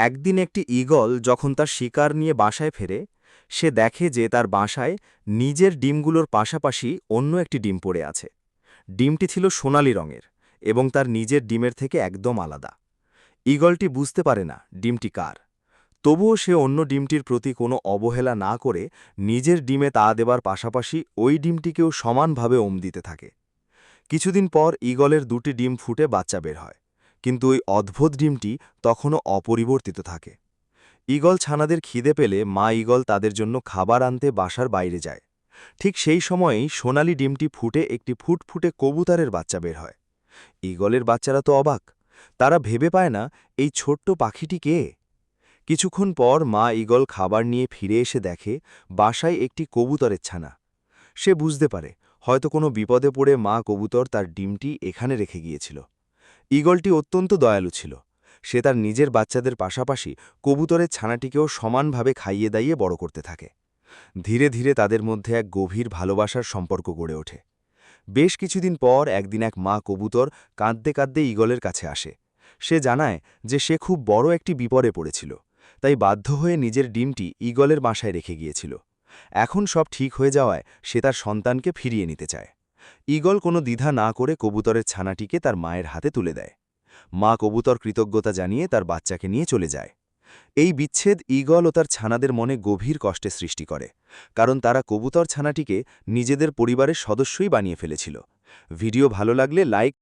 একদিন একটি ঈগল যখন তার শিকার নিয়ে বাসায় ফেরে সে দেখে যে তার বাসায় নিজের ডিমগুলোর পাশাপাশি অন্য একটি ডিম পড়ে আছে। ডিমটি ছিল সোনালী রঙের এবং তার নিজের ডিমের থেকে একদম আলাদা। ঈগলটি বুঝতে পারে না ডিমটি কার। তবুও সে অন্য ডিমটির প্রতি কোনো অবহেলা না করে নিজের ডিমে তা দেবার পাশাপাশি ওই ডিমটিকেও সমানভাবে দিতে থাকে। কিছুদিন পর ঈগলের দুটি ডিম ফুটে বাচ্চা বের হয়, কিন্তু ওই অদ্ভুত ডিমটি তখনও অপরিবর্তিত থাকে। ঈগল ছানাদের খিদে পেলে মা ঈগল তাদের জন্য খাবার আনতে বাসার বাইরে যায়। ঠিক সেই সময়েই সোনালি ডিমটি ফুটে একটি ফুটফুটে কবুতরের বাচ্চা বের হয়। ঈগলের বাচ্চারা তো অবাক, তারা ভেবে পায় না এই ছোট্ট পাখিটি কে। কিছুক্ষণ পর মা ঈগল খাবার নিয়ে ফিরে এসে দেখে বাসায় একটি কবুতরের ছানা। সে বুঝতে পারে হয়তো কোনো বিপদে পড়ে মা কবুতর তার ডিমটি এখানে রেখে গিয়েছিল। ঈগলটি অত্যন্ত দয়ালু ছিল। সে তার নিজের বাচ্চাদের পাশাপাশি কবুতরের ছানাটিকেও সমানভাবে খাইয়ে দাইয়ে বড় করতে থাকে। ধীরে ধীরে তাদের মধ্যে এক গভীর ভালোবাসার সম্পর্ক গড়ে ওঠে। বেশ কিছুদিন পর একদিন এক মা কবুতর কাঁদতে কাঁদতে ঈগলের কাছে আসে। সে জানায় যে সে খুব বড় একটি বিপদে পড়েছিল, তাই বাধ্য হয়ে নিজের ডিমটি ঈগলের বাসায় রেখে গিয়েছিল। এখন সব ঠিক হয়ে যাওয়ায় সে তার সন্তানকে ফিরিয়ে নিতে চায়। ঈগল কোনো দ্বিধা না করে কবুতরের ছানাটিকে তার মায়ের হাতে তুলে দেয়। মা কবুতর কৃতজ্ঞতা জানিয়ে তার বাচ্চাকে নিয়ে চলে যায়। এই বিচ্ছেদ ঈগল ও তার ছানাদের মনে গভীর কষ্টে সৃষ্টি করে, কারণ তারা কবুতর ছানাটিকে নিজেদের পরিবারের সদস্যই বানিয়ে ফেলেছিল। ভিডিও ভালো লাগলে লাইক